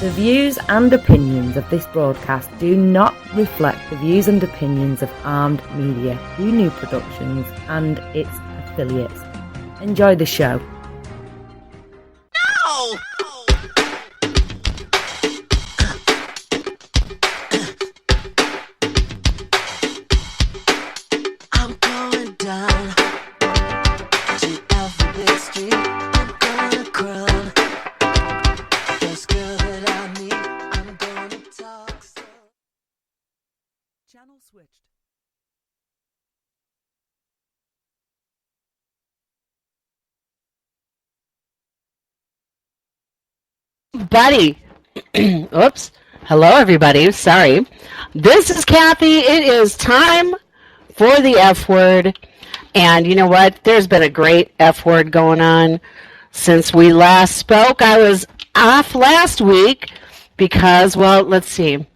The views and opinions of this broadcast do not reflect the views and opinions of Armed Media, New Productions, and its affiliates. Enjoy the show. No! I'm going down to Alphabet Street. I'm gonna crown this girl that I meet. I'm gonna talk so. Channel switched. Buddy. Oops. Hello, everybody. Sorry. This is Cathy. It is time for the F word. And you know what? There's been a great F word going on since we last spoke. I was off last week because, well, let's see.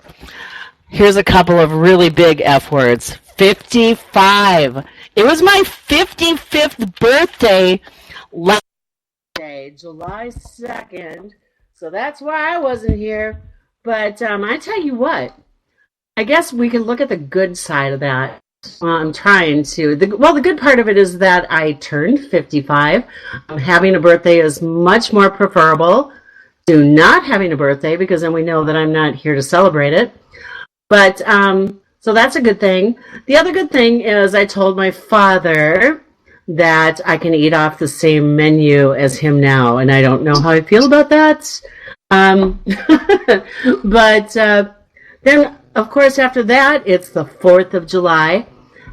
Here's a couple of really big F words. 55. It was my 55th birthday last day, July 2nd. So that's why I wasn't here. But I tell you what, I guess we can look at the good side of that. I'm trying to. The good part of it is that I turned 55. Having a birthday is much more preferable to not having a birthday because then we know that I'm not here to celebrate it. But so that's a good thing. The other good thing is I told my father that I can eat off the same menu as him now, and I don't know how I feel about that. But then, of course, after that, it's the 4th of July,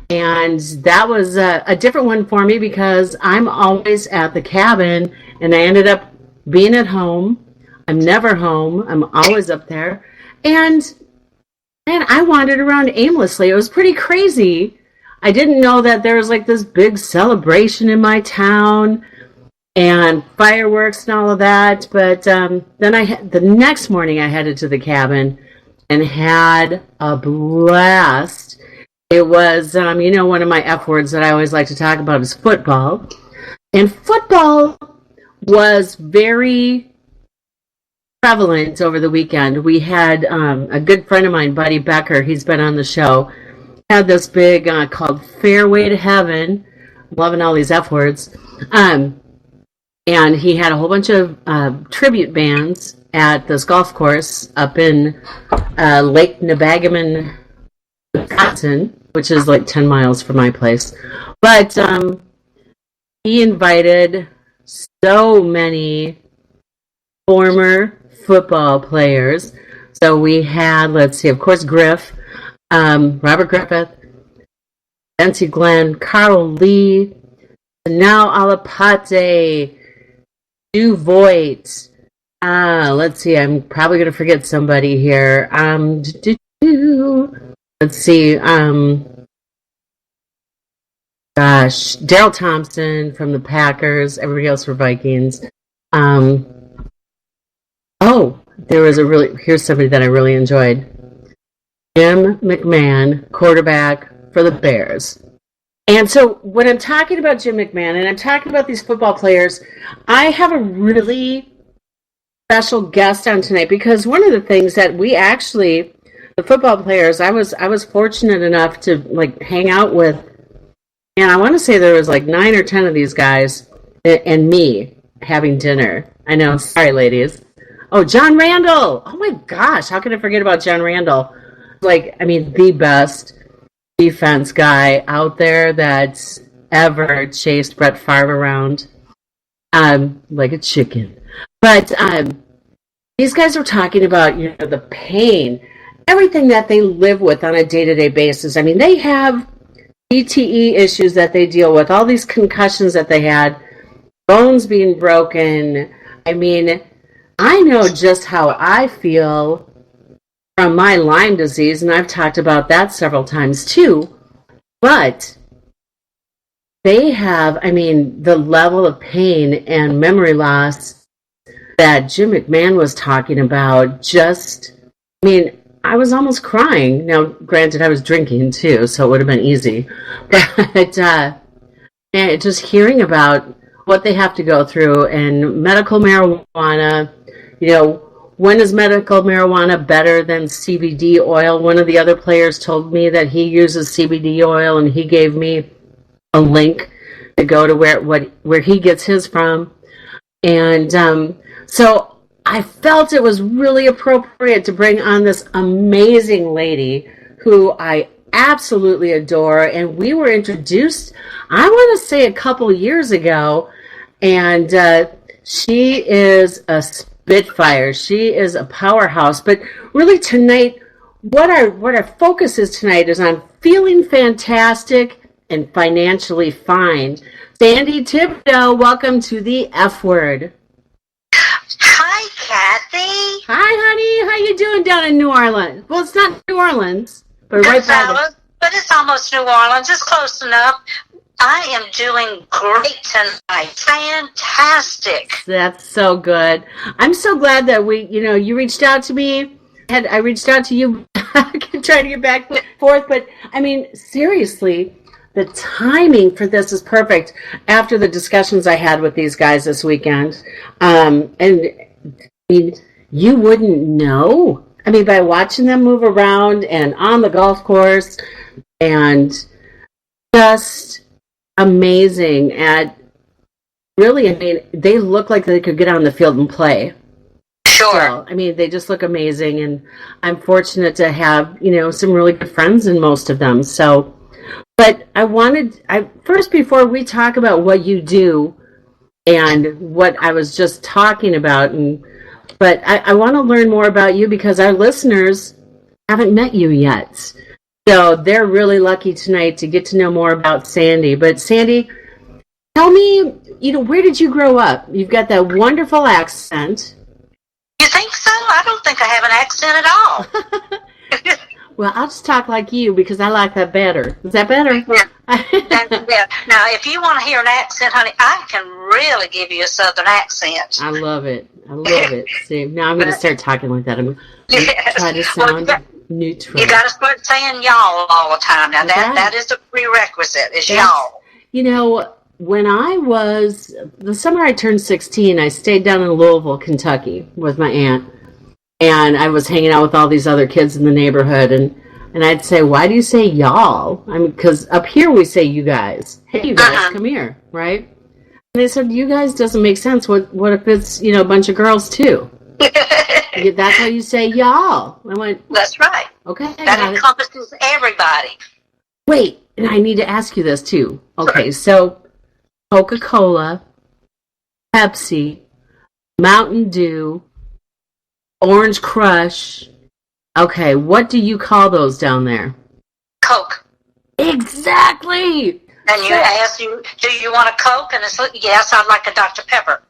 and that was a different one for me because I'm always at the cabin, and I ended up being at home. I'm never home. I'm always up there, and I wandered around aimlessly. It was pretty crazy. I didn't know that there was like this big celebration in my town and fireworks and all of that. But then the next morning I headed to the cabin and had a blast. It was, one of my F words that I always like to talk about is football. And football was very prevalent over the weekend. We had a good friend of mine, Buddy Becker, he's been on the show, had this big called Fairway to Heaven. I'm loving all these F words. And he had a whole bunch of tribute bands at this golf course up in Lake Nebagaman, Wisconsin, which is like 10 miles from my place. But he invited so many former football players. So we had, let's see, of course, Griff, Robert Griffith, Nancy Glenn, Carl Lee, now Alapate, Du Voigt. Let's see, I'm probably going to forget somebody here. Let's see, Daryl Thompson from the Packers, everybody else for Vikings. Here's somebody that I really enjoyed. Jim McMahon, quarterback for the Bears. And so when I'm talking about Jim McMahon and I'm talking about these football players, I have a really special guest on tonight because one of the things that the football players, I was fortunate enough to like hang out with, and I want to say there was like 9 or 10 of these guys and me having dinner. I know, sorry ladies. Oh, John Randall. Oh my gosh, how could I forget about John Randall? The best defense guy out there that's ever chased Brett Favre around like a chicken. But these guys are talking about, the pain, everything that they live with on a day-to-day basis. I mean, they have PTE issues that they deal with, all these concussions that they had, bones being broken. I mean, I know just how I feel from my Lyme disease, and I've talked about that several times too, but they have, the level of pain and memory loss that Jim McMahon was talking about, I was almost crying. Now, granted, I was drinking too, so it would have been easy, but just hearing about what they have to go through and medical marijuana, when is medical marijuana better than CBD oil? One of the other players told me that he uses CBD oil, and he gave me a link to go to where he gets his from. And so I felt it was really appropriate to bring on this amazing lady who I absolutely adore. And we were introduced, I want to say, a couple years ago. And she is a spitfire. She is a powerhouse. But really tonight, what our focus is tonight is on feeling fantastic and financially fine. Sandy Thibodeau, welcome to the F Word. Hi, Kathy. Hi, honey. How you doing down in New Orleans? Well, it's not New Orleans, but right by there. But it's almost New Orleans. It's close enough. I am doing great tonight. Fantastic. That's so good. I'm so glad that you reached out to me. I reached out to you. I can try to get back and forth, but I mean, seriously, the timing for this is perfect after the discussions I had with these guys this weekend. And I mean, you wouldn't know. I mean, by watching them move around and on the golf course, and just amazing at really, I mean, they look like they could get on the field and play. Sure. So, I mean, they just look amazing, and I'm fortunate to have, some really good friends in most of them. So, but first, before we talk about what you do and what I was just talking about, but I want to learn more about you because our listeners haven't met you yet. So they're really lucky tonight to get to know more about Sandy. But Sandy, tell me, where did you grow up? You've got that wonderful accent. You think so? I don't think I have an accent at all. Well, I'll just talk like you because I like that better. Is that better? Yeah. Now, if you want to hear an accent, honey, I can really give you a Southern accent. I love it. See, now I'm going to start talking like that. I'm going to try to sound neutral. You got to start saying y'all all the time. Now, that is a prerequisite, is y'all. When the summer I turned 16, I stayed down in Louisville, Kentucky with my aunt. And I was hanging out with all these other kids in the neighborhood. And I'd say, why do you say y'all? I mean, because up here we say you guys. Hey, you guys, come here, right? And they said, you guys doesn't make sense. What if it's, a bunch of girls too? That's how you say y'all. I went, that's right. Okay. That encompasses everybody. Wait, and I need to ask you this too. Okay, so Coca-Cola, Pepsi, Mountain Dew, Orange Crush. Okay, what do you call those down there? Coke. Exactly. And you ask do you want a Coke? And it's yes, I'd like a Dr. Pepper.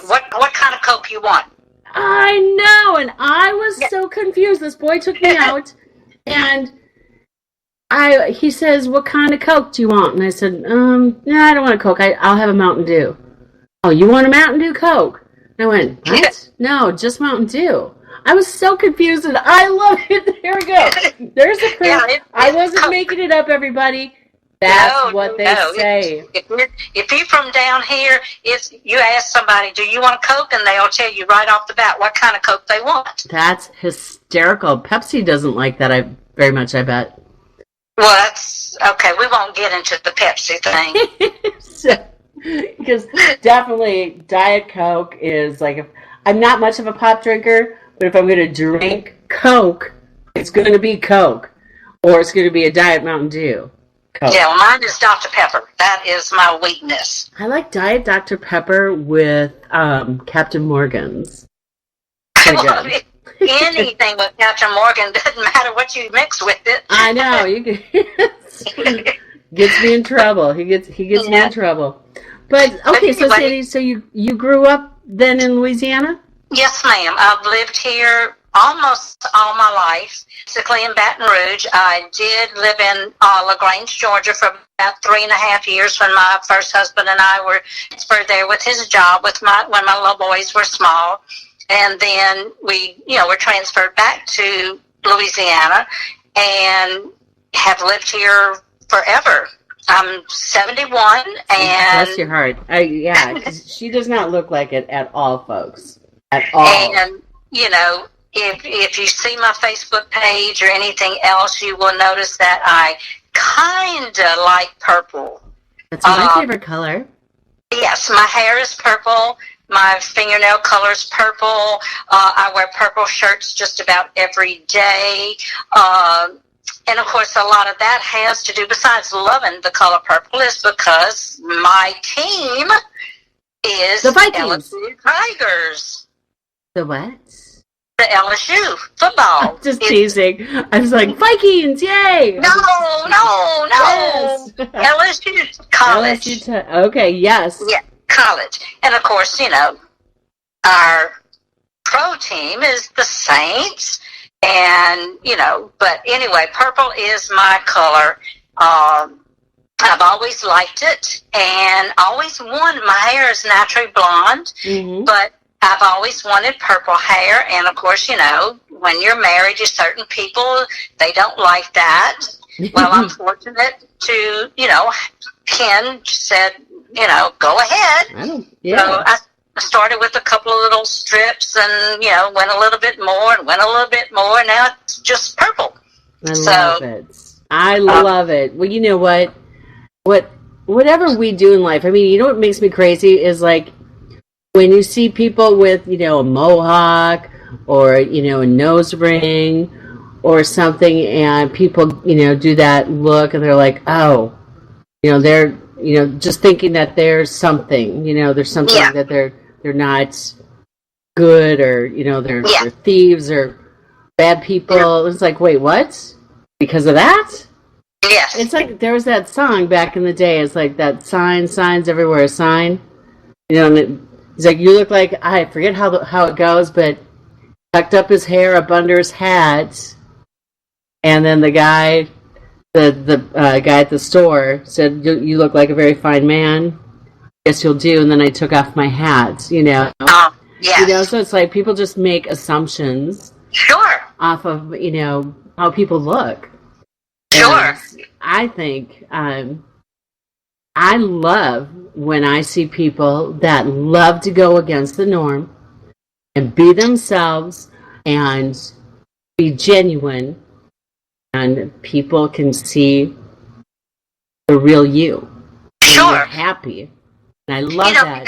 What kind of Coke you want? I know, and I was so confused. This boy took me out, and he says, "What kind of Coke do you want?" And I said, "No, I don't want a Coke. I'll have a Mountain Dew." "Oh, you want a Mountain Dew Coke?" And I went, "What? No, just Mountain Dew." I was so confused, and I love it. There we go. There's a proof. I wasn't making it up, everybody. That's what they say. If you're from down here, you ask somebody, do you want a Coke? And they'll tell you right off the bat what kind of Coke they want. That's hysterical. Pepsi doesn't like that very much, I bet. Well, that's okay. We won't get into the Pepsi thing. Because definitely Diet Coke is like, I'm not much of a pop drinker, but if I'm going to drink Coke, it's going to be Coke. Or it's going to be a Diet Mountain Dew. Coke. Yeah, well, mine is Dr. Pepper. That is my weakness. I like Diet Dr. Pepper with Captain Morgan's. Well, anything with Captain Morgan, doesn't matter what you mix with it. I know. Gets me in trouble. He gets me in trouble. But okay, so Sadie, so you grew up then in Louisiana? Yes, ma'am. I've lived here almost all my life, basically in Baton Rouge. I did live in LaGrange, Georgia for about 3.5 years when my first husband and I were transferred there with his job when my little boys were small. And then we were transferred back to Louisiana and have lived here forever. I'm 71 and... Bless your heart. Yeah, 'cause she does not look like it at all, folks. At all. And if you see my Facebook page or anything else, you will notice that I kind of like purple. That's my favorite color. Yes, my hair is purple. My fingernail color is purple. I wear purple shirts just about every day. And, of course, a lot of that has to do, besides loving the color purple, is because my team is the Vikings. LSU Tigers. The what? The LSU football. I'm just teasing. I was like, Vikings, yay! No. Yes. LSU college. Okay, yes. Yeah, college. And, of course, our pro team is the Saints. And, but anyway, purple is my color. I've always liked it and always wanted, my hair is naturally blonde, but I've always wanted purple hair. And of course, when you're married to certain people, they don't like that. Well, I'm fortunate to, Ken said, go ahead. So I started with a couple of little strips and, went a little bit more and went a little bit more. And now it's just purple. I love it. Well, you know what? Whatever we do in life, I mean, what makes me crazy is like when you see people with, a mohawk or, a nose ring or something, and people, do that look and they're like, oh, they're, just thinking that there's something, there's something that they're not good or, they're thieves or bad people. It's like, wait, what? Because of that? Yes. It's like there was that song back in the day. It's like that signs everywhere, a sign. And it's like, you look like, I forget how it goes, but tucked up his hair up under his hat. And then the guy, the guy at the store said, you look like a very fine man. Yes, you'll do. And then I took off my hat, Yes. So it's like people just make assumptions. Sure. Off of, how people look. Sure. And I think I love when I see people that love to go against the norm and be themselves and be genuine, and people can see the real you. Sure. You're happy. And I love that.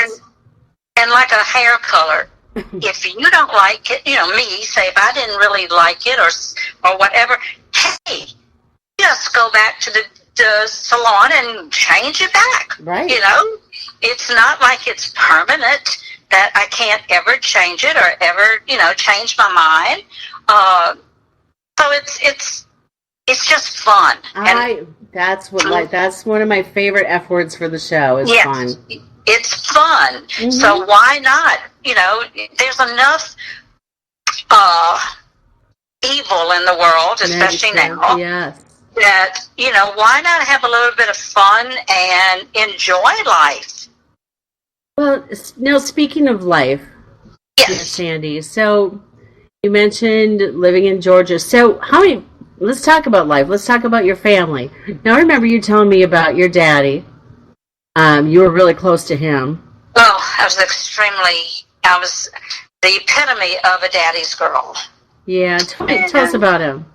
And like a hair color, if you don't like it, me, say if I didn't really like it or whatever, hey, just go back to the salon and change it back. Right. It's not like it's permanent that I can't ever change it or ever, change my mind. So it's just fun. That's one of my favorite F words for the show is fun. It's fun. So why not? There's enough evil in the world, especially now. Yes. That, why not have a little bit of fun and enjoy life? Well, now speaking of life, yes, Sandy, so you mentioned living in Georgia. So let's talk about life. Let's talk about your family. Now, I remember you telling me about your daddy. You were really close to him. Oh, I was the epitome of a daddy's girl. Yeah, tell us about him.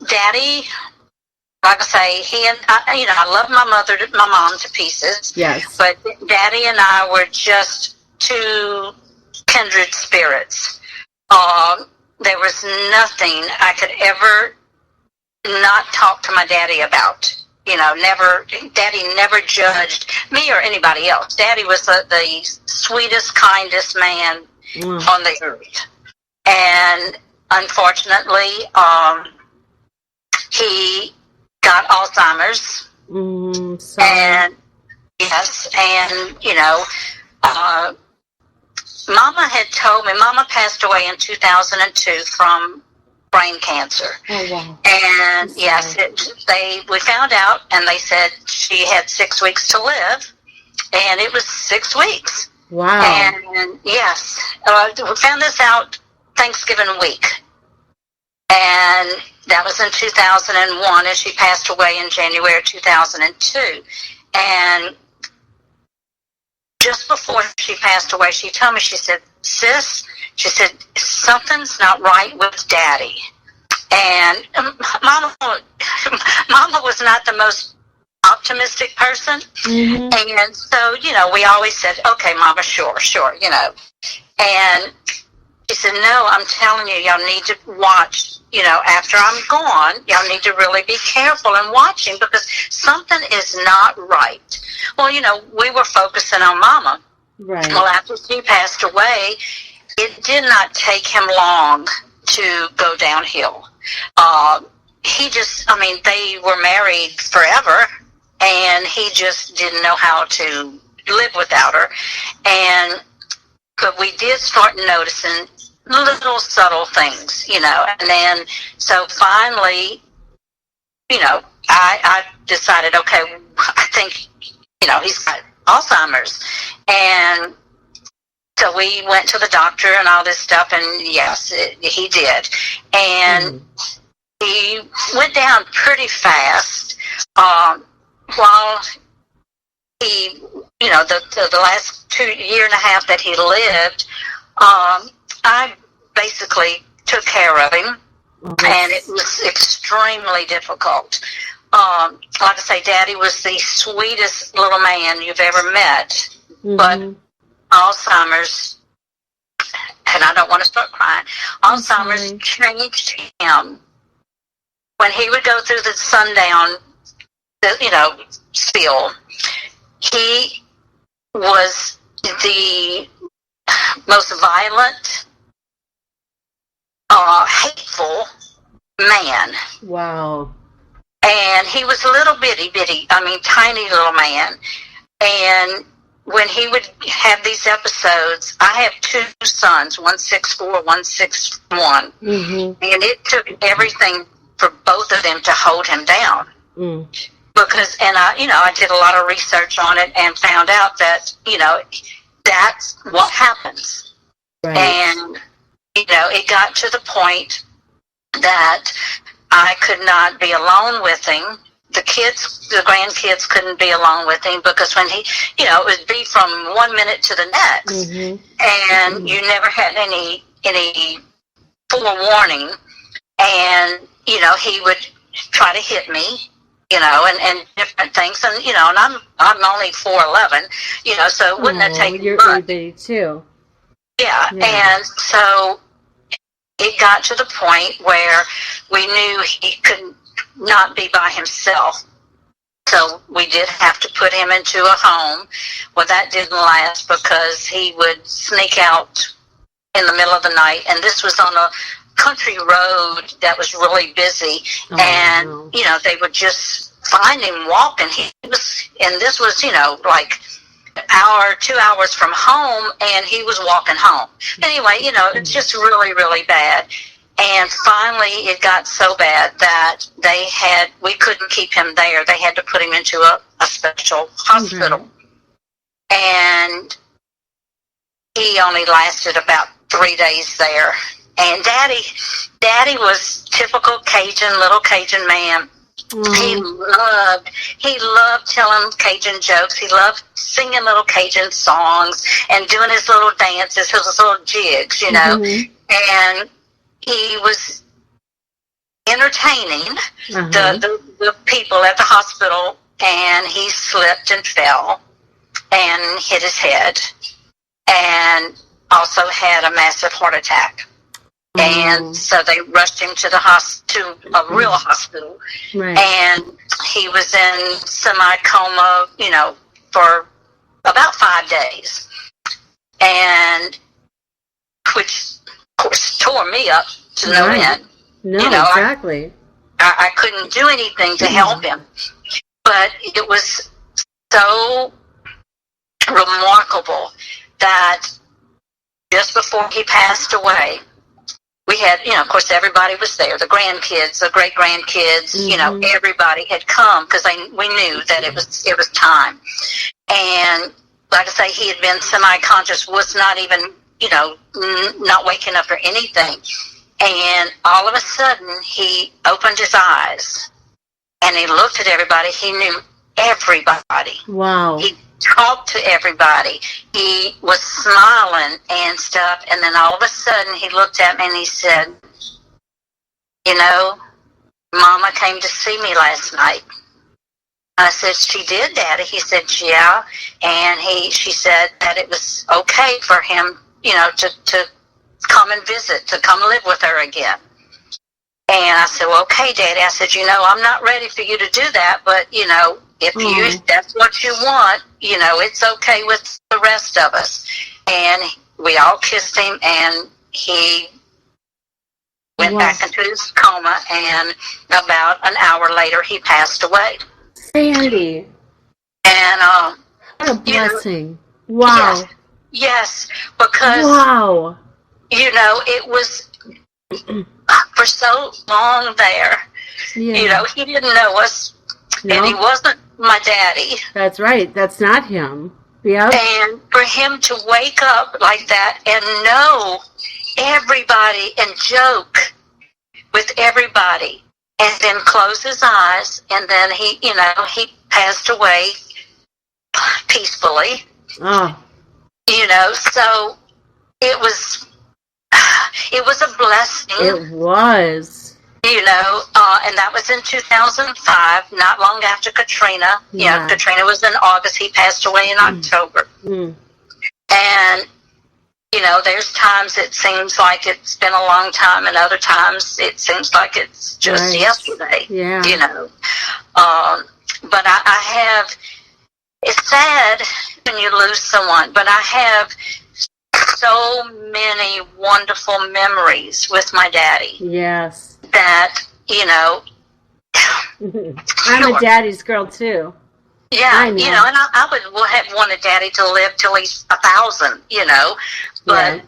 Daddy, like I say, I love my mom to pieces. Yes. But Daddy and I were just two kindred spirits. There was nothing I could ever not talk to my daddy about. Daddy never judged me or anybody else. Daddy was the sweetest, kindest man on the earth. And unfortunately, he got Alzheimer's. And yes, and Mama had told me, Mama passed away in 2002 from brain cancer. Oh, wow. And yes, we found out, and they said she had 6 weeks to live, and it was 6 weeks. Wow. And yes, we found this out Thanksgiving week. And that was in 2001, and she passed away in January 2002. And just before she passed away, she told me, she said, sis, she said, something's not right with Daddy. And Mama was not the most optimistic person. And so, we always said, okay, Mama, sure, And she said, no, I'm telling you, y'all need to watch, after I'm gone, y'all need to really be careful and watching because something is not right. Well, we were focusing on Mama. Right. Well, after she passed away, it did not take him long to go downhill. They were married forever, and he just didn't know how to live without her. But we did start noticing little subtle things, and then, so finally, I decided, okay, I think, he's got Alzheimer's. And so we went to the doctor and all this stuff, and yes, he did. And he went down pretty fast, while he, the last 2 years and a half that he lived, I basically took care of him, and it was extremely difficult. Like I say, Daddy was the sweetest little man you've ever met, but Alzheimer's, and I don't want to start crying, Alzheimer's changed him. When he would go through the sundown, spiel, he was the most violent, hateful man. Wow. And he was a little bitty, tiny little man. And when he would have these episodes, I have 2 sons, 164, 161. And it took everything for both of them to hold him down. Because, and I did a lot of research on it and found out that, that's what happens. Right. And, it got to the point that I could not be alone with him. The grandkids couldn't be alone with him because when he, it would be from 1 minute to the next. And you never had any forewarning. And, he would try to hit me, and different things. And, and I'm only 4'11", so wouldn't that take you're much? big too. Yeah. And so it got to the point where we knew he could not be by himself. So we did have to put him into a home. Well, that didn't last because he would sneak out in the middle of the night. And this was on a country road that was really busy. And, they would just find him walking. And this was, like an hour, 2 hours from home, and he was walking home. Anyway, it's just really, really bad. And finally, it got so bad that we couldn't keep him there. They had to put him into a special hospital. And he only lasted about 3 days there. And Daddy was typical little Cajun man. He loved telling Cajun jokes. He loved singing little Cajun songs and doing his little dances, his little jigs, And he was entertaining the people at the hospital, and he slipped and fell and hit his head and also had a massive heart attack. And so they rushed him to a real hospital. Right. And he was in semi-coma, for about 5 days. And which, of course, tore me up to no end. No, exactly. I couldn't do anything to help him. But it was so remarkable that just before he passed away, we had, of course, everybody was there. The grandkids, the great-grandkids, everybody had come because we knew that it was time. And like I say, he had been semi-conscious, was not even, not waking up or anything. And all of a sudden, he opened his eyes, and he looked at everybody. He knew everybody. Wow. talked to everybody. He was smiling and stuff, and then all of a sudden he looked at me and he said, you know, Mama came to see me last night. I said, she did, Daddy? He said, yeah. And she said that it was okay for him, you know, to come and visit, to come live with her again. And I said, well, okay, Daddy. I said, you know, I'm not ready for you to do that, but, you know, if that's what you want, you know, it's okay with the rest of us. And we all kissed him, and he went back into his coma, and about an hour later, he passed away. Sandy. And, what a blessing. You know, wow. Yes, because, wow. You know, it was for so long there. Yeah. You know, he didn't know us, and he wasn't my daddy. That's right. That's not him. Yeah. And for him to wake up like that and know everybody and joke with everybody, and then close his eyes, and then he, you know, he passed away peacefully. Oh. You know, so it was a blessing. It was. You know, and that was in 2005, not long after Katrina. Yeah. You know, Katrina was in August. He passed away in October. And, you know, there's times it seems like it's been a long time, and other times it seems like it's just yesterday. Yeah. You know. But I have, it's sad when you lose someone, but I have so many wonderful memories with my daddy. Yes. That, you know. I'm a daddy's girl, too. Yeah, you know, and I would have wanted Daddy to live till he's 1,000, you know, but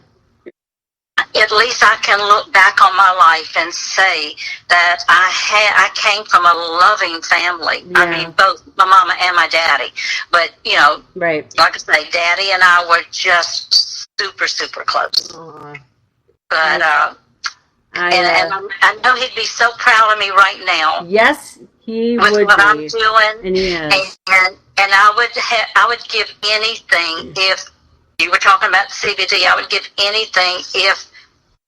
at least I can look back on my life and say that I came from a loving family. Yeah. I mean, both my mama and my daddy. But, you know, like I say, Daddy and I were just super, super close. Aww. But, and I know he'd be so proud of me right now. Yes, he would with what be. I'm doing, and he is. And I would give anything if you were talking about CBD. I would give anything if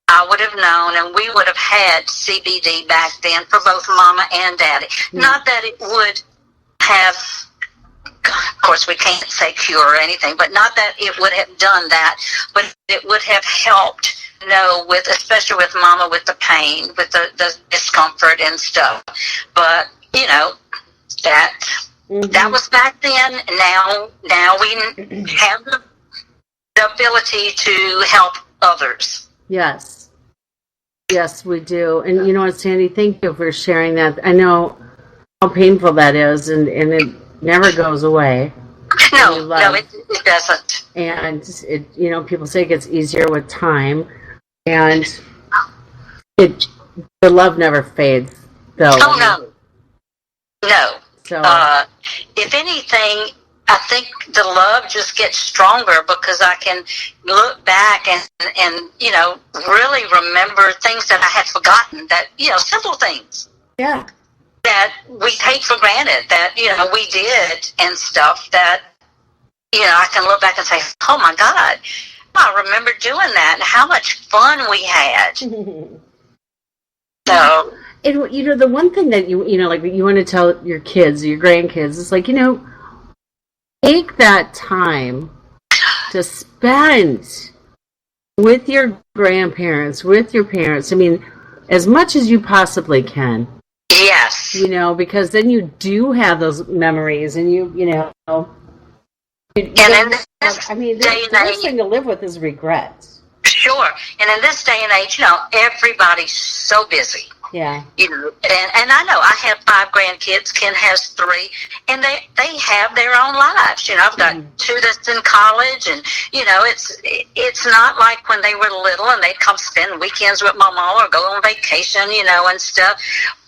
I would have known, and we would have had CBD back then for both Mama and Daddy. Not that it would have, of course, we can't say cure or anything, but not that it would have done that, but it would have helped. No, especially with Mama, with the pain, with the discomfort and stuff. But you know, that was back then. Now we have the ability to help others. Yes, we do. And you know what, Sandy? Thank you for sharing that. I know how painful that is, and it never goes away. No, it doesn't. And it, you know, people say it gets easier with time. And the love never fades, though. Oh, no. So, if anything, I think the love just gets stronger because I can look back and you know, really remember things that I had forgotten, that, you know, simple things. Yeah. That we take for granted, that, you know, we did and stuff that, you know, I can look back and say, oh, my God. I remember doing that and how much fun we had. So, and you know, the one thing that you know, like you want to tell your kids, your grandkids, is like, you know, take that time to spend with your grandparents, with your parents. I mean, as much as you possibly can. Yes. You know, because then you do have those memories, and you know. The worst thing to live with is regret. Sure. And in this day and age, you know, everybody's so busy. Yeah. You know, and I know I have 5 grandkids, Ken has 3, and they have their own lives. You know, I've got 2 that's in college, and, you know, it's not like when they were little and they'd come spend weekends with Mama or go on vacation, you know, and stuff.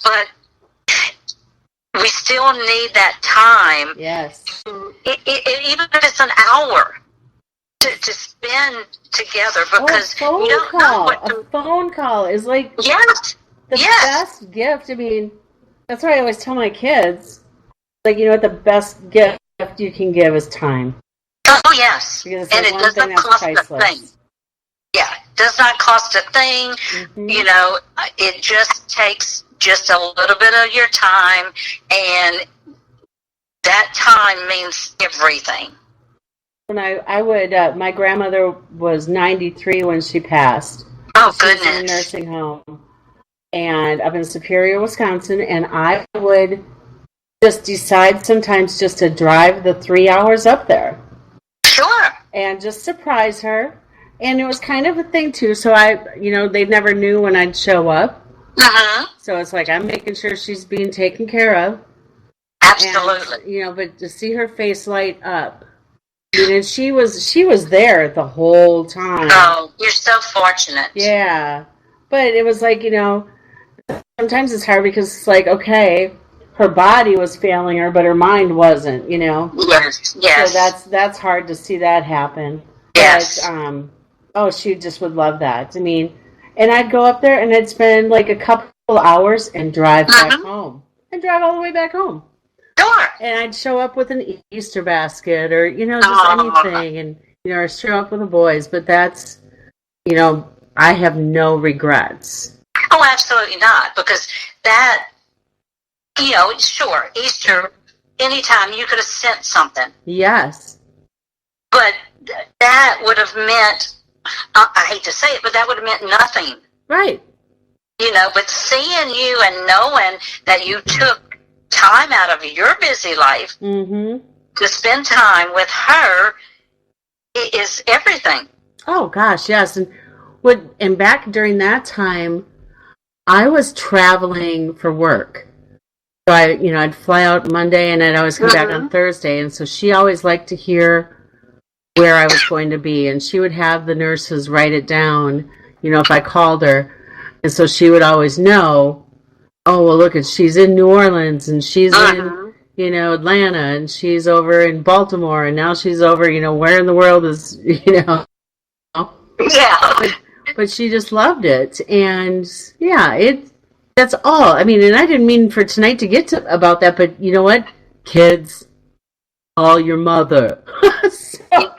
But we still need that time. Yes. Even if it's an hour to spend together, because you don't know what a phone call is like the best gift. I mean, that's what I always tell my kids. Like, you know what the best gift gift you can give is time. Oh, yes. Because And it's it one does thing not that's cost a priceless. thing. Yeah, it does not cost a thing. Mm-hmm. You know, it just takes just a little bit of your time, and that time means everything. And I would, my grandmother was 93 when she passed. Oh, She was in a goodness. nursing home and up in Superior, Wisconsin, and I would just decide sometimes just to drive the 3 hours up there Sure. and just surprise her. And it was kind of a thing too. So they never knew when I'd show up. Mm-hmm. So it's like I'm making sure she's being taken care of. Absolutely. And, but to see her face light up, and she was there the whole time. Oh, you're so fortunate. Yeah, but it was like sometimes it's hard because it's like, okay, her body was failing her, but her mind wasn't. Yes. Yes. So that's hard to see that happen. Yes. But she just would love that. I mean, and I'd go up there and I'd spend like a couple hours and drive back home. And drive all the way back home. Sure. And I'd show up with an Easter basket or, just anything. And, or show up with the boys. But that's, I have no regrets. Oh, absolutely not. Because that, sure, Easter, anytime you could have sent something. Yes. But that would have meant, I hate to say it, but that would have meant nothing. Right. But seeing you and knowing that you took time out of your busy life to spend time with her is everything. Oh, gosh, yes. And back during that time, I was traveling for work. So I'd fly out Monday and I'd always come back on Thursday. And so she always liked to hear where I was going to be. And she would have the nurses write it down, if I called her. And so she would always know, oh, well, look, she's in New Orleans and she's in, Atlanta and she's over in Baltimore and now she's over, where in the world is, Yeah. But she just loved it. And yeah, that's all. I mean, and I didn't mean for tonight to get to about that, but you know what? Kids, call your mother. It's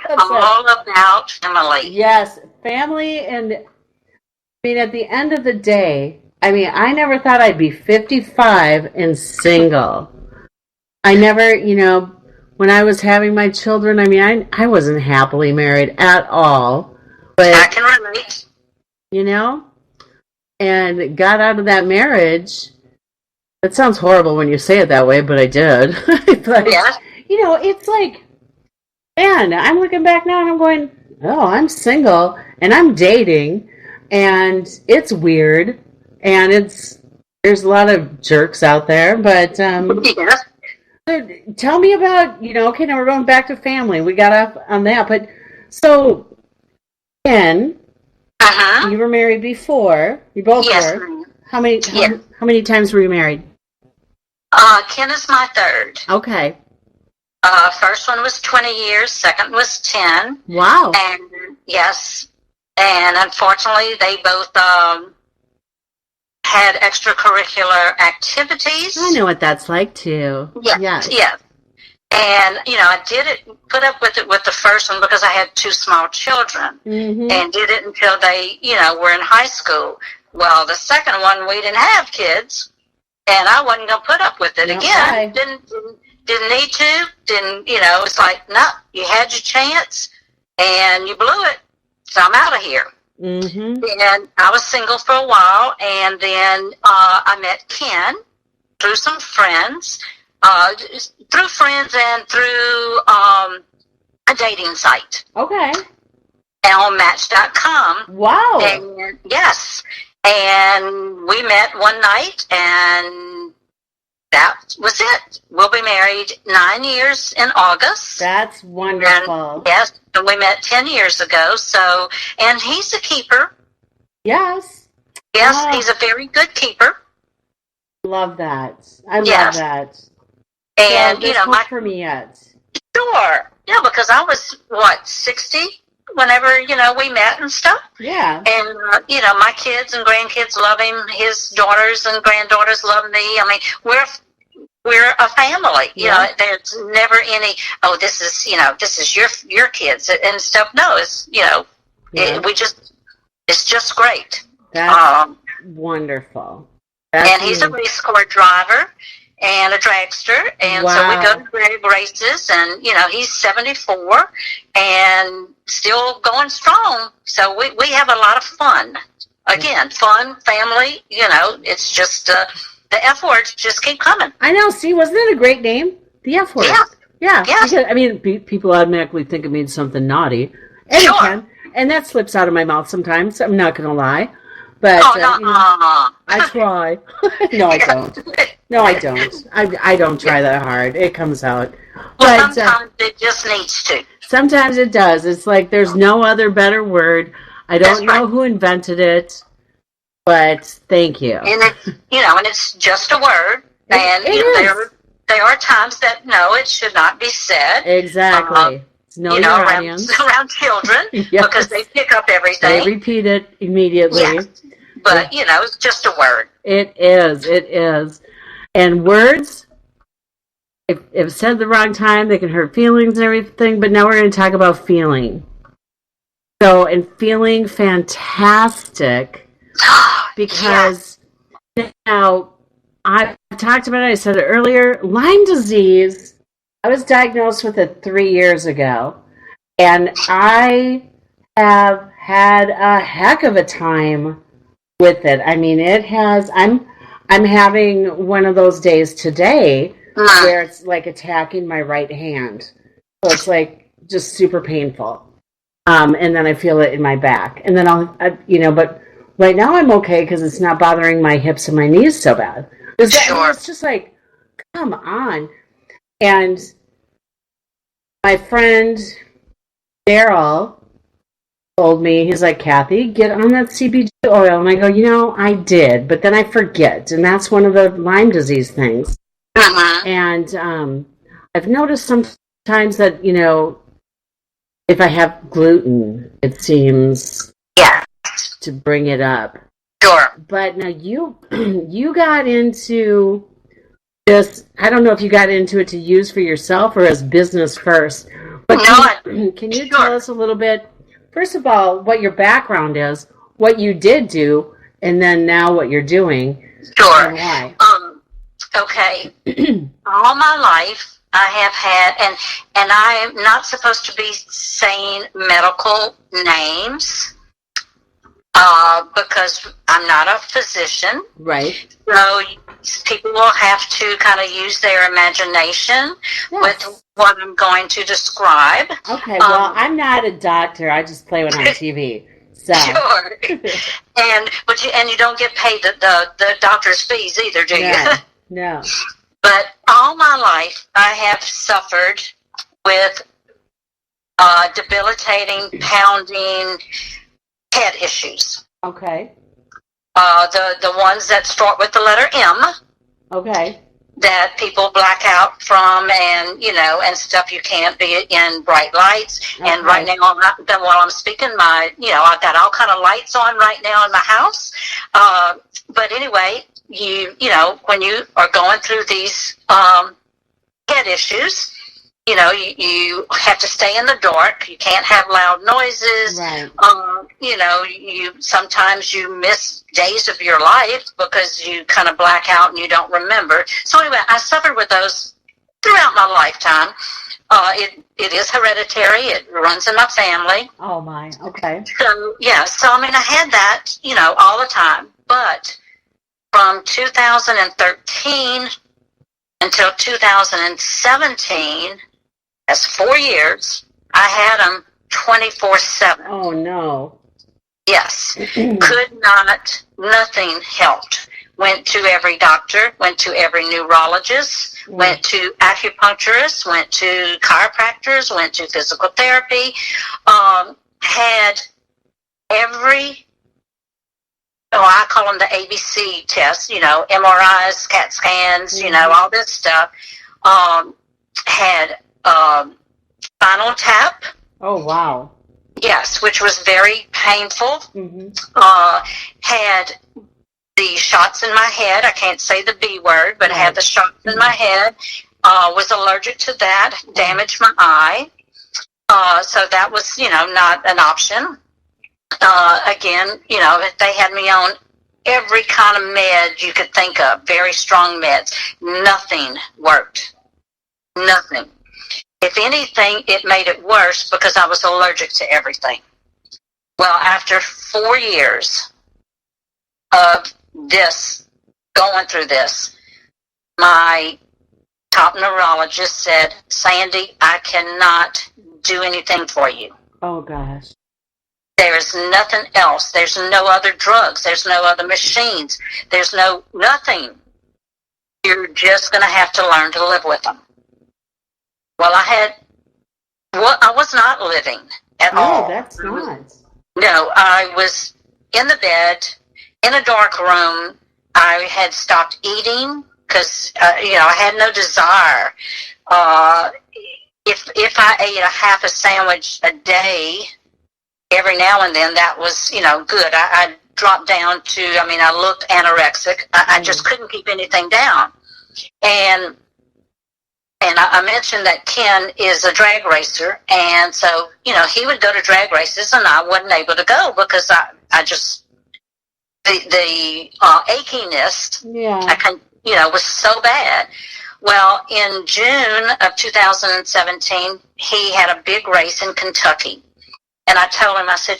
all about family. Yes, family. And I mean, at the end of the day, I never thought I'd be 55 and single. I never, when I was having my children, I wasn't happily married at all. But I can relate. And got out of that marriage. It sounds horrible when you say it that way, but I did. But, Yes. It's like, man, I'm looking back now and I'm going, oh, I'm single and I'm dating and it's weird and there's a lot of jerks out there, but Yes. so tell me about, okay, now we're going back to family. We got off on that, but so Ken, you were married before. You both Yes, were. ma'am. How many times were you married? Ken is my third. Okay. First one was 20 years. Second was 10. Wow. And yes, and unfortunately, they both had extracurricular activities. I know what that's like too. Yes. And I put up with it with the first one because I had two small children, and did it until they, were in high school. Well, the second one, we didn't have kids, and I wasn't going to put up with it again. Didn't need to. It's like, no, you had your chance, and you blew it, so I'm out of here. And I was single for a while, and then I met Ken through some friends, and through a dating site. Okay. On Match.com. Wow. And yes. And we met one night, and that was it. We'll be married 9 years in August. That's wonderful. And, yes, and we met 10 years ago. So, and he's a keeper. Yes. Yes, Oh. he's a very good keeper. Love that. I love Yes. that. And, there's hope for me yet. Sure. Yeah, because I was, 60 whenever, we met and stuff. Yeah. And, my kids and grandkids love him. His daughters and granddaughters love me. we're a family. You Yeah. know, there's never any, oh, this is your kids and stuff. No, it's, Yeah. it's just great. That's wonderful. That's And he's a race car driver and a dragster, and so we Wow. go to drag races, and he's 74 and still going strong. So we have a lot of fun. Again, fun, family. It's just the F words just keep coming. I know. See, wasn't that a great name? The F word. Yeah. Yeah. Yeah. Because, I mean, people automatically think it means something naughty. And Sure. it can. And that slips out of my mouth sometimes. I'm not going to lie. But Oh no, I try. No, I don't. No, I don't. I don't try that hard. It comes out. Well, But sometimes it just needs to. sometimes it does. It's like there's no other better word. I That's don't know right. who invented it, but thank you. And it's and it's just a word. And It is. there are times that no, it should not be said. Exactly. Know your audience. around children Yes. because they pick up They everything. repeat it immediately. Yes. But it's just a word. It is. It is. And words, if said the wrong time, they can hurt feelings and everything. But now we're going to talk about feeling. So, and feeling fantastic because now I've talked about it. I said it earlier. Lyme disease. I was diagnosed with it 3 years ago, and I have had a heck of a time with it. I mean, it has. I'm having one of those days today where it's like attacking my right hand. So it's like just super painful. And then I feel it in my back. And then but right now I'm okay because it's not bothering my hips and my knees so bad. Sure. It's just like, come on. And my friend Daryl told me, he's like, Cathy, get on that CBD oil. And I go, I did, but then I forget. And that's one of the Lyme disease things. And I've noticed sometimes that, if I have gluten, it seems to bring it up. Sure. But now you got into this, I don't know if you got into it to use for yourself or as business first. But can you tell us a little bit, first of all, what your background is, what you did do, and then now what you're doing, Sure. and why? Okay. All my life, I have had, and I am not supposed to be saying medical names because I'm not a physician. Right. So people will have to kind of use their imagination with what I'm going to describe. Okay, well, I'm not a doctor. I just play one on TV. So. Sure. and you don't get paid the doctor's fees either, do you? No. But all my life, I have suffered with debilitating, pounding head issues. Okay. The ones that start with the letter M. Okay. That people black out from, and stuff. You can't be in bright lights. Okay. And right now, while I'm speaking, I've got all kind of lights on right now in my house. But anyway, when you are going through these head issues, you have to stay in the dark. You can't have loud noises. Right. Sometimes you miss days of your life because you kind of black out and you don't remember. So anyway, I suffered with those throughout my lifetime. It is hereditary. It runs in my family. Oh my. Okay. So I had that, all the time. But from 2013 until 2017, that's 4 years, I had them 24/7. Oh no. Yes. Could not, nothing helped. Went to every doctor, went to every neurologist, went to acupuncturists, went to chiropractors, went to physical therapy, had every, I call them the ABC tests, MRIs, CAT scans, all this stuff. Had spinal tap. Oh wow. Yes, which was very painful. Mm-hmm. Had the the shots in my head. I can't say the B word, but I had the shots in my head. Was allergic to that, damaged my eye. So that was, not an option. Again, they had me on every kind of med you could think of, very strong meds. Nothing worked. Nothing. If anything, it made it worse because I was allergic to everything. Well, after 4 years of this, going through this, my top neurologist said, Sandy, I cannot do anything for you. Oh, gosh. There's nothing else. There's no other drugs. There's no other machines. There's nothing. You're just going to have to learn to live with them. Well, I was not living at all. No, that's not. No, I was in the bed, in a dark room. I had stopped eating because, I had no desire. If I ate a half a sandwich a day, every now and then, that was, good. I dropped down to, I looked anorexic. I just couldn't keep anything down. And I mentioned that Ken is a drag racer, and so, he would go to drag races, and I wasn't able to go because I just, the achiness, was so bad. Well, in June of 2017, he had a big race in Kentucky. And I told him, I said,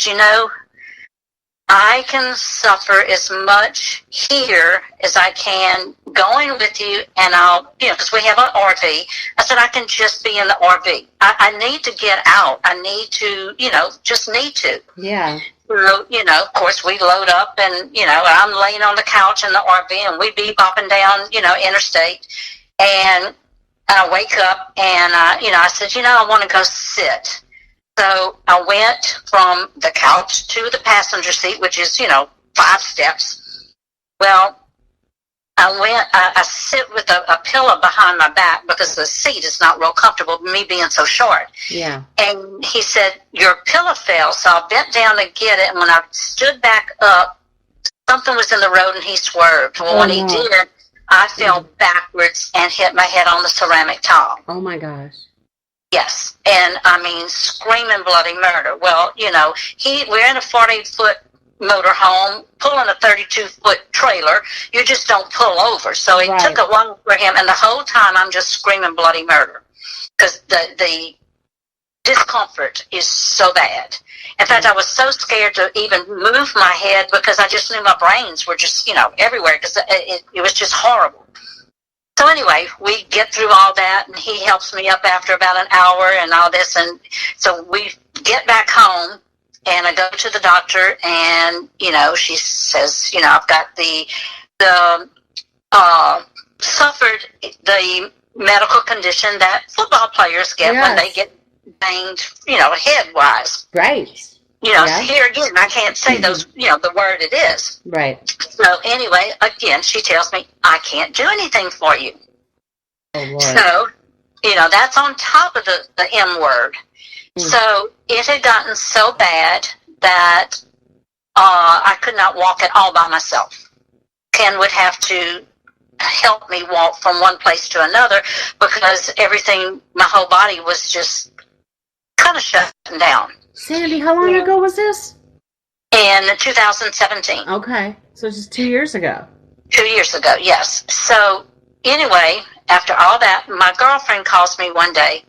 I can suffer as much here as I can going with you, and I'll, because we have an RV. I said, I can just be in the RV. I need to get out. I need to, just need to. Yeah. So, of course, we load up, and, I'm laying on the couch in the RV, and we be bopping down, interstate. And I wake up, and, I said, I want to go sit. So I went from the couch to the passenger seat, which is, 5 steps. Well, I sit with a pillow behind my back because the seat is not real comfortable, me being so short. Yeah. And he said, your pillow fell, so I bent down to get it, and when I stood back up, something was in the road, and he swerved. Well, when he did, I fell backwards and hit my head on the ceramic tile. Oh, my gosh. Yes, and screaming bloody murder. Well, we're in a 40-foot motorhome, pulling a 32-foot trailer. You just don't pull over. So it took a while for him, and the whole time I'm just screaming bloody murder because the discomfort is so bad. In fact, I was so scared to even move my head because I just knew my brains were just, everywhere because it was just horrible. So anyway, we get through all that, and he helps me up after about an hour and all this. And so we get back home, and I go to the doctor, and, she says, I've got suffered the medical condition that football players get when they get banged, head-wise. Right. Here again, I can't say those, the word it is. Right. So anyway, again, she tells me, I can't do anything for you. Oh, Lord. So, that's on top of the M word. So it had gotten so bad that I could not walk at all by myself. Ken would have to help me walk from one place to another because everything, my whole body was just kind of shutting down. Sandy, how long ago was this? In 2017. Okay, so just 2 years ago. 2 years ago, yes. So anyway, after all that, my girlfriend calls me one day,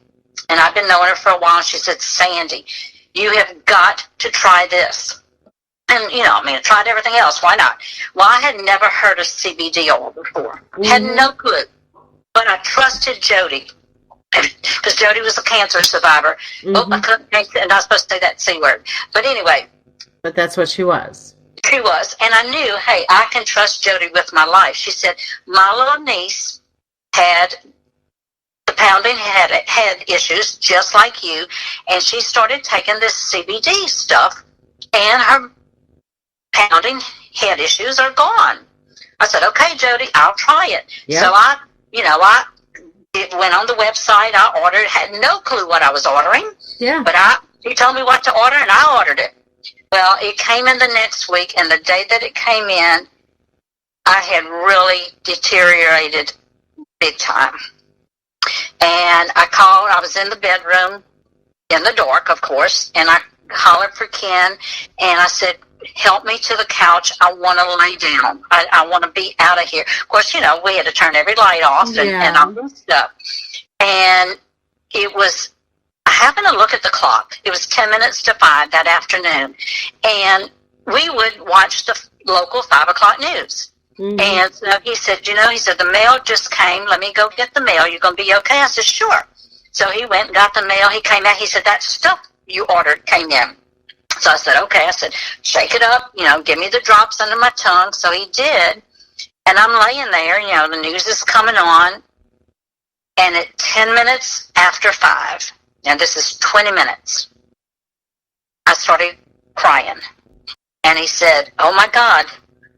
and I've been knowing her for a while, and she said, Sandy, you have got to try this. And, I tried everything else. Why not? Well, I had never heard of CBD oil before. Had no clue. But I trusted Jody. Because Jody was a cancer survivor. Oh, I couldn't think, and I was supposed to say that C word. But anyway. But that's what she was. She was. And I knew, hey, I can trust Jody with my life. She said, my little niece had the pounding head issues, just like you, and she started taking this CBD stuff, and her pounding head issues are gone. I said, okay, Jody, I'll try it. Yeah. So I went on the website, I ordered, had no clue what I was ordering. Yeah. But he told me what to order, and I ordered it. Well, it came in the next week, and the day that it came in, I had really deteriorated big time. And I called, I was in the bedroom, in the dark, of course, and I hollered for Ken, and I said, help me to the couch. I want to lay down. I want to be out of here. Of course, we had to turn every light off and all this stuff. And it was, I happened to look at the clock. It was 10 minutes to 5 that afternoon. And we would watch the local 5 o'clock news. Mm-hmm. And so he said, the mail just came. Let me go get the mail. You going to be okay? I said, sure. So he went and got the mail. He came out. He said, that stuff you ordered came in. So I said, okay. I said, shake it up, give me the drops under my tongue. So he did. And I'm laying there, the news is coming on. And at 10 minutes after 5, and this is 20 minutes, I started crying. And he said, oh my God,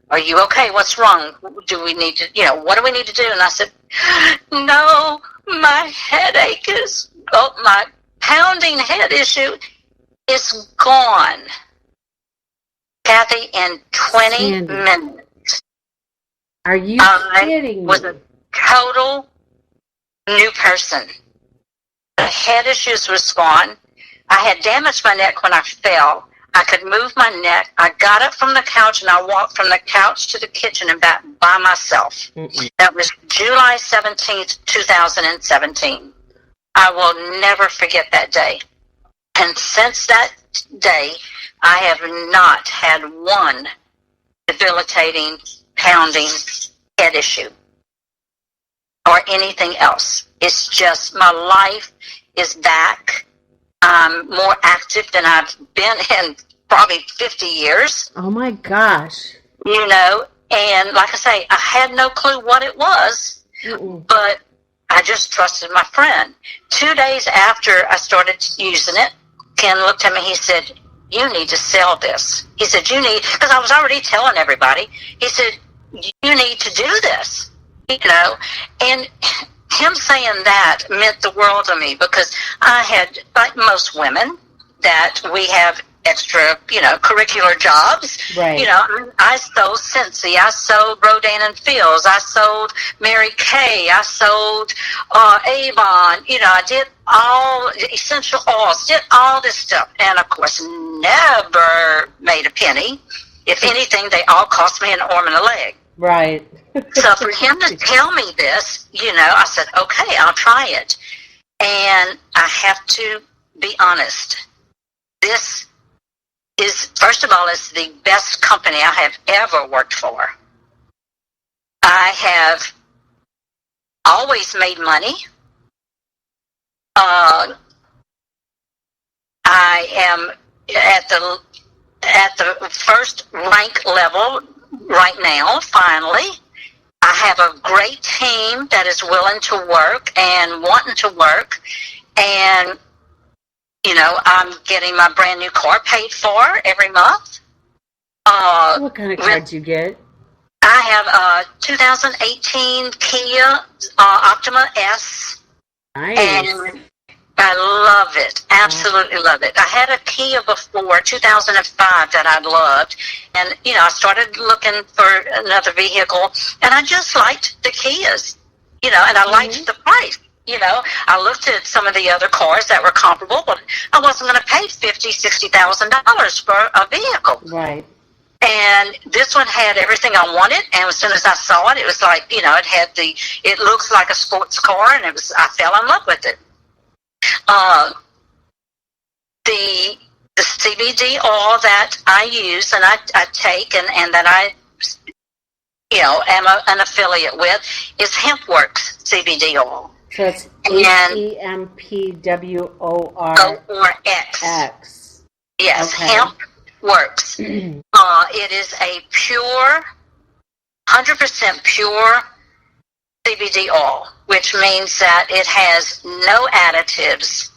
are you okay? What's wrong? Do we need to, what do we need to do? And I said, no, my headache my pounding head issue is gone. Cathy, in 20 minutes. Are you kidding me? Was a total new person. The head issues was gone. I had damaged my neck when I fell. I could move my neck. I got up from the couch and I walked from the couch to the kitchen and back by myself. Mm-mm. That was July 17th, 2017. I will never forget that day. And since that day, I have not had one debilitating, pounding head issue or anything else. It's just my life is back. I'm more active than I've been in probably 50 years. Oh, my gosh. And like I say, I had no clue what it was, but I just trusted my friend. 2 days after I started using it, Ken looked at me, he said, you need to sell this. He said, because I was already telling everybody, he said, you need to do this, and him saying that meant the world to me because I had, like most women, that we have extra, curricular jobs. Right. I sold Scentsy, I sold Rodan and Fields, I sold Mary Kay, I sold Avon, I did all essential oils, did all this stuff, and of course never made a penny. If anything, they all cost me an arm and a leg. Right. So for him to tell me this, I said, okay, I'll try it. And I have to be honest. This is, first of all, it's the best company I have ever worked for. I have always made money. I am at the first rank level right now, finally. I have a great team that is willing to work and wanting to work. And, I'm getting my brand new car paid for every month. What kind of car do you get? I have a 2018 Kia Optima S. Nice. And I love it. Absolutely love it. I had a Kia before, 2005, that I loved. And, I started looking for another vehicle, and I just liked the Kias, and I liked the price. I looked at some of the other cars that were comparable, but I wasn't going to pay $50,000, $60,000 for a vehicle. Right. And this one had everything I wanted, and as soon as I saw it, it was like, it looks like a sports car, and I fell in love with it. The CBD oil that I use and I take and that I am an affiliate with is HempWorks CBD oil. So it's HempWorx. Yes, okay. HempWorks. It is a pure, 100% pure CBD oil, which means that it has no additives,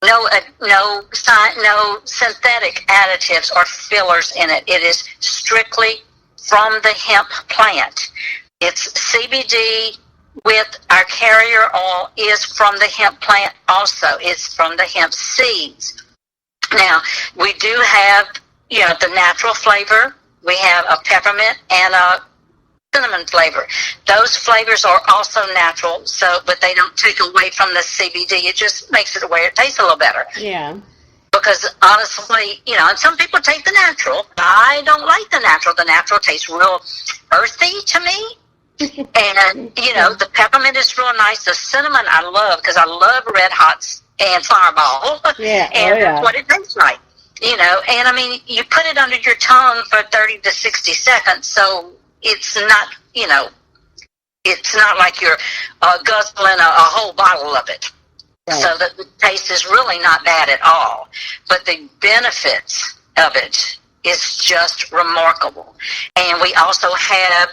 no synthetic additives or fillers in it. It is strictly from the hemp plant. It's CBD with our carrier oil is from the hemp plant also. It's from the hemp seeds. Now, we do have, the natural flavor. We have a peppermint and a cinnamon flavor. Those flavors are also natural, but they don't take away from the CBD. It just makes it where it tastes a little better. Yeah. Because honestly, and some people take the natural. I don't like the natural. The natural tastes real earthy to me. And, the peppermint is real nice. The cinnamon I love because I love Red Hots and Fireball. Yeah. And that's what it tastes like. And I mean, you put it under your tongue for 30 to 60 seconds, so it's not, it's not like you're guzzling a whole bottle of it. Right. So the taste is really not bad at all. But the benefits of it is just remarkable. And we also have,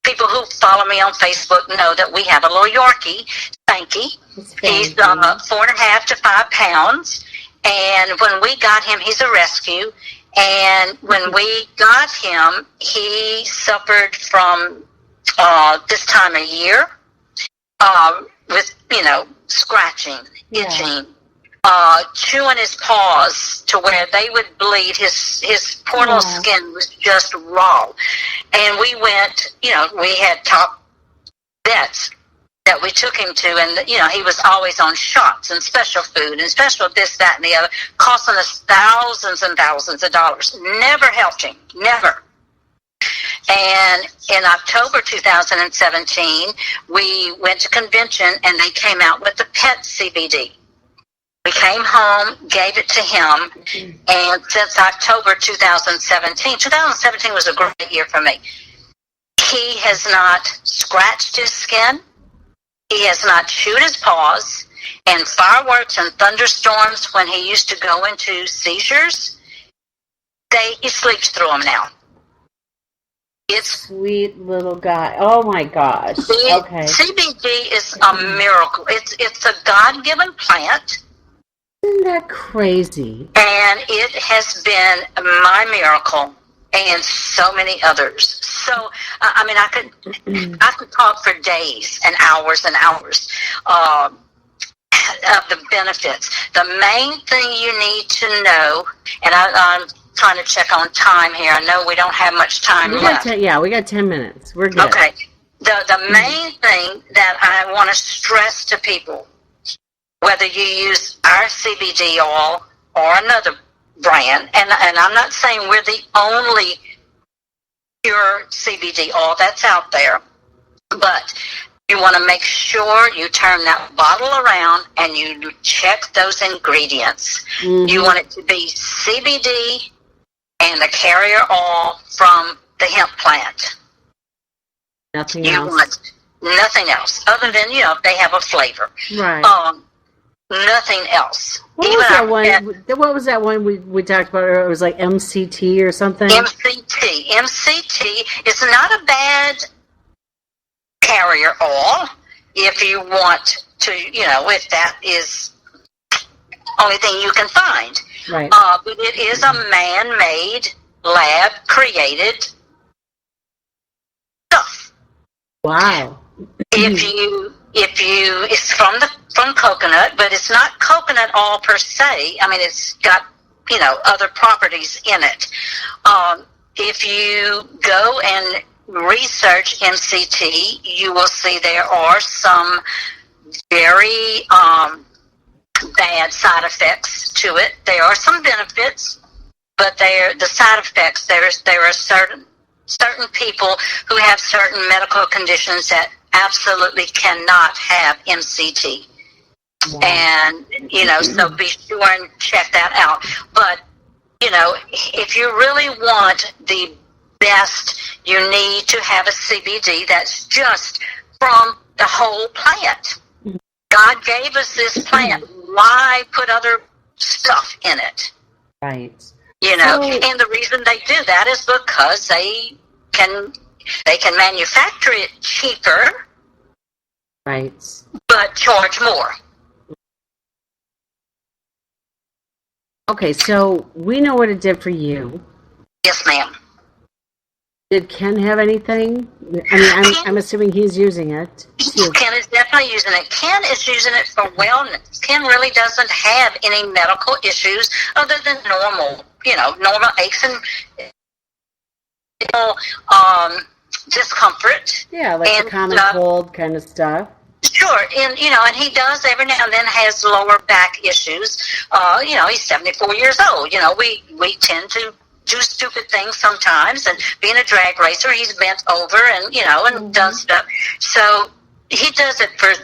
people who follow me on Facebook know that we have a little Yorkie, Spanky. He's 4.5 to 5 pounds. And when we got him, he's a rescue. And when we got him, he suffered from this time of year with, scratching, itching, chewing his paws to where they would bleed. His poor little skin was just raw. And we went, we had top vets that we took him to, and, he was always on shots and special food and special this, that, and the other, costing us thousands and thousands of dollars. Never helped him. Never. And in October 2017, we went to convention, and they came out with the pet CBD. We came home, gave it to him, and since October 2017 was a great year for me. He has not scratched his skin. He has not chewed his paws. And fireworks and thunderstorms, when he used to go into seizures, he sleeps through them now. It's sweet little guy. Oh my gosh. Okay. CBD is a miracle. It's a God-given plant. Isn't that crazy? And it has been my miracle, and so many others. So, I could talk for days and hours of the benefits. The main thing you need to know, and I'm trying to check on time here. I know we don't have much time left. We got 10 minutes. We're good. Okay. The main thing that I want to stress to people, whether you use our CBD oil or another brand, and I'm not saying we're the only pure CBD oil that's out there, but you want to make sure you turn that bottle around and you check those ingredients. Mm-hmm. You want it to be CBD and the carrier oil from the hemp plant. Nothing else. You want nothing else other than, they have a flavor. Right. Nothing else. What was that one we talked about earlier? It was like MCT or something? MCT. MCT is not a bad carrier oil if you want to, if that is only thing you can find. Right. But it is a man-made, lab-created stuff. Wow. It's from coconut, but it's not coconut oil per se. I mean, it's got, other properties in it. If you go and research MCT, you will see there are some very bad side effects to it. There are some benefits, but the side effects, there are certain people who have certain medical conditions that absolutely cannot have MCT. Wow. And, so be sure and check that out. But, if you really want the best, you need to have a CBD that's just from the whole plant. God gave us this plant. Why put other stuff in it? Right. And the reason they do that is because they can manufacture it cheaper, right, but charge more. Okay, so we know what it did for you. Yes, ma'am. Did Ken have anything? I mean, I'm assuming he's using it. Ken is definitely using it. Ken is using it for wellness. Ken really doesn't have any medical issues other than normal aches and discomfort. Yeah, like and, the common cold kind of stuff. Sure, and and he does every now and then has lower back issues. He's 74 years old. We tend to do stupid things sometimes, and being a drag racer, he's bent over and done stuff. So he does it for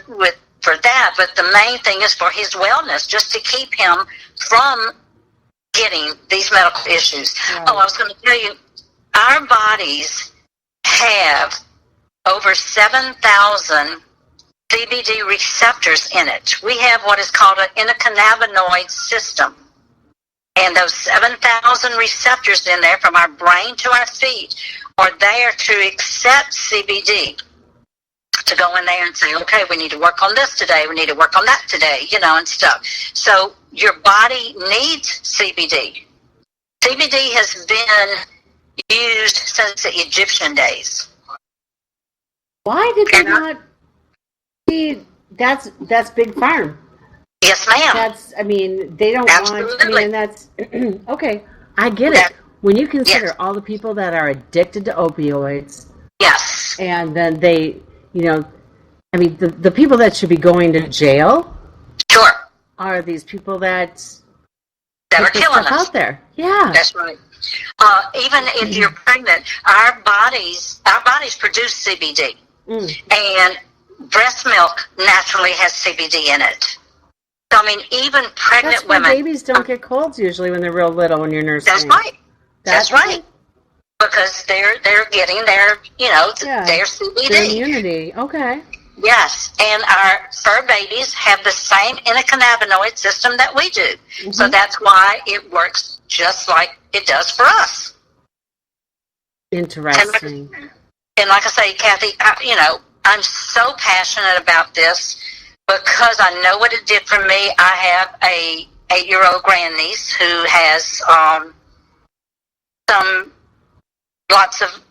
that, but the main thing is for his wellness, just to keep him from getting these medical issues. Right. Oh, I was going to tell you, our bodies have over 7,000 CBD receptors in it. We have what is called an endocannabinoid system. And those 7,000 receptors in there, from our brain to our feet, are there to accept CBD. To go in there and say, okay, we need to work on this today, we need to work on that today, and stuff. So your body needs CBD. CBD has been used since the Egyptian days. Why did they not see that's big farm? Yes, ma'am. They don't Absolutely. want, that's, okay, I get it. When you consider all the people that are addicted to opioids. Yes. And then they, the people that should be going to jail. Sure. Are these people that are killing us out there. Yeah. That's right. Even if you're pregnant, our bodies produce CBD. And breast milk naturally has CBD in it. So, even pregnant That's why women. Babies don't get colds usually when they're real little when you're nursing. That's right. That's right. Because they're getting their CBD. Their immunity. Okay. Yes, and our fur babies have the same endocannabinoid system that we do. Mm-hmm. So that's why it works just like it does for us. Interesting. And like I say, Cathy, I'm so passionate about this because I know what it did for me. I have a 8-year-old grandniece who has lots of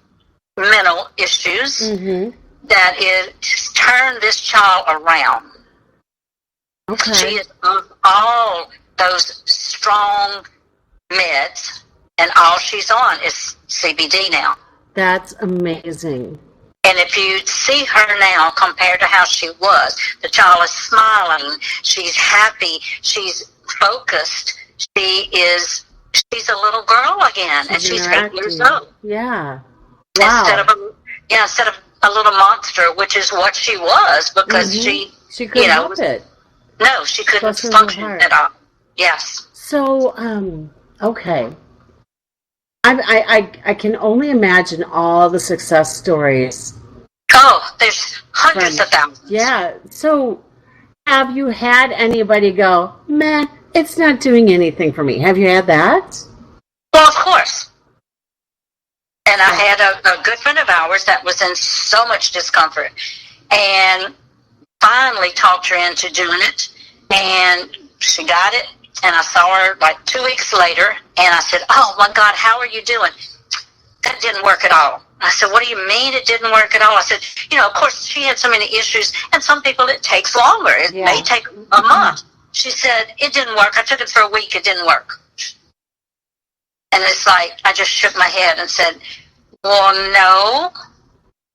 mental issues. Mm-hmm. That it turned this child around. Okay. She is on all those strong meds, and all she's on is CBD now. That's amazing. And if you see her now compared to how she was, the child is smiling, she's happy, she's focused, she's a little girl again, and she's 8 years old. Yeah. Wow. Instead of a little monster, which is what she was, because she couldn't help it. No, she couldn't function at all. Yes. So, okay. I can only imagine all the success stories. Oh, there's hundreds of thousands. Yeah. So, have you had anybody go, meh, it's not doing anything for me? Have you had that? Well, of course. And I had a good friend of ours that was in so much discomfort, and finally talked her into doing it, and she got it, and I saw her like 2 weeks later, and I said, oh my God, how are you doing? That didn't work at all. I said, what do you mean it didn't work at all? I said, of course she had so many issues, and some people it takes longer. It may take a month. She said, it didn't work. I took it for a week. It didn't work. And it's like, I just shook my head and said, well, no,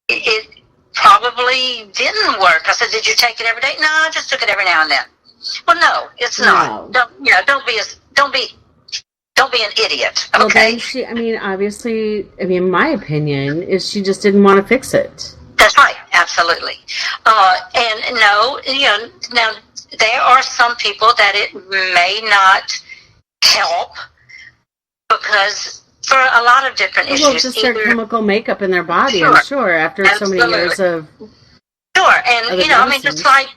it probably didn't work. I said, did you take it every day? No, I just took it every now and then. Well, no, it's not. Don't be an idiot. Okay. Well, then she, obviously, my opinion is she just didn't want to fix it. That's right. Absolutely. And no, now there are some people that it may not help because for a lot of different issues. Well, just their chemical makeup in their body, I'm sure, after Absolutely. So many years of. Sure, and just like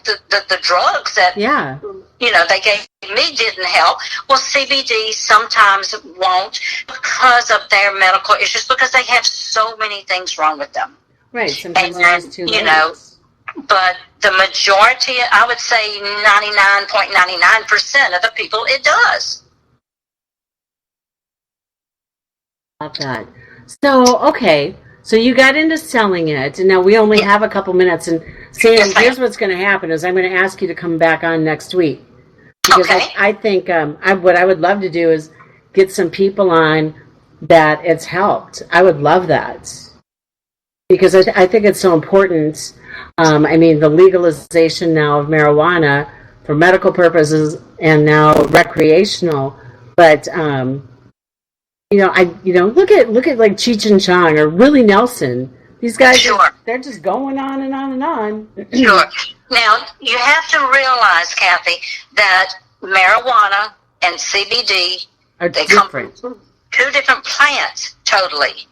the drugs that they gave me didn't help. Well, CBD sometimes won't because of their medical issues because they have so many things wrong with them. Right. Sometimes it's too late. But the majority, I would say 99.99% of the people, it does. Love that. So, okay. So you got into selling it, and now we only have a couple minutes. And Sam, here's what's going to happen is I'm going to ask you to come back on next week. Because I think what I would love to do is get some people on that it's helped. I would love that. because I think it's so important. I mean, the legalization now of marijuana for medical purposes and now recreational, but look at like Cheech and Chong or Willie Nelson. These guys, Sure. they're just going on and on and on. Sure. Now, you have to realize, Kathy, that marijuana and CBD, Are they different. come from two different plants totally.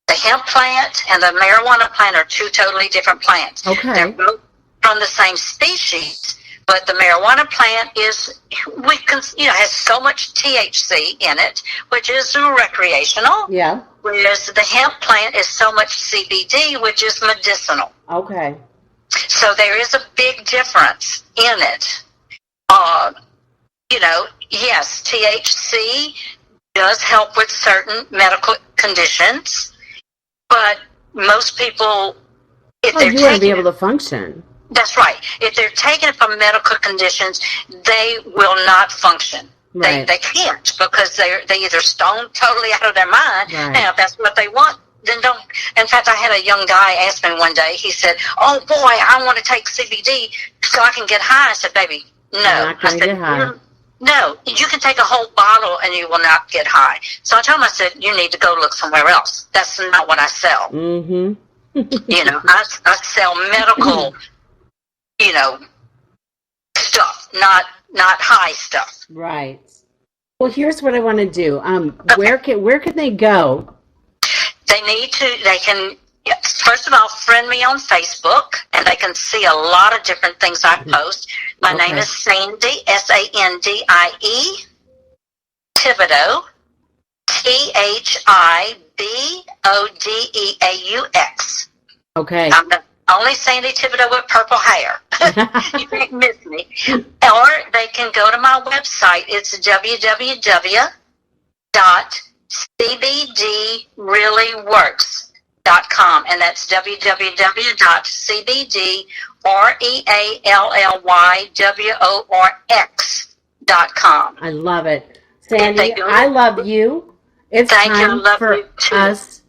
The hemp plant and the marijuana plant are two totally different plants. Okay. They're both from the same species, but the marijuana plant has so much THC in it, which is recreational. Yeah. Whereas the hemp plant is so much CBD, which is medicinal. Okay. So there is a big difference in it. Yes, THC does help with certain medical conditions, but most people, if they're you want to be taking able to function. that's right. If they're taking it for medical conditions, they will not function. Right. They can't because they either stone totally out of their mind. Right. Now, if that's what they want, then don't. In fact, I had a young guy ask me one day. He said, "Oh boy, I want to take CBD so I can get high." I said, "Baby, no." You're not gonna I said, get high. "No, you can take a whole bottle and you will not get high." So I told him, I said, "You need to go look somewhere else. That's not what I sell. Mm-hmm. I sell medical, stuff, not high stuff." Right. Well, here's what I want to do. Where can they go? They can, first of all, friend me on Facebook, and they can see a lot of different things I post. My name is Sandy, Sandie Thibodeaux, Thibodeaux. Okay. I'm the only Sandy Thibodeaux with purple hair. You can't miss me. Or they can go to my website. It's www.cbdreallyworks.com, and that's www.cbdreallyworks.com. I love it. Sandy, I love you. It's Thank you. I time love for you too. us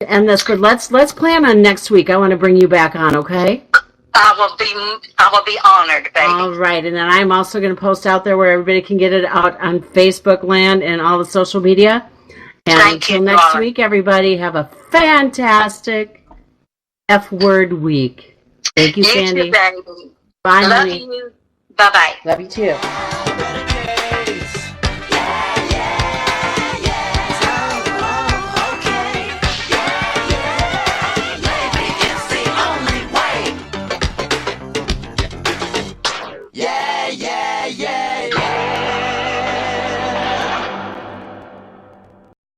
to end this, but let's plan on next week. I want to bring you back on, okay? I will be honored, baby. All right, and then I'm also going to post out there where everybody can get it out on Facebook land and all the social media. And Thank until you, next darling. week, everybody, have a fantastic F-word week. Thank you, You Sandy. too, baby. Bye, Love honey. you. Bye-bye. Love you too.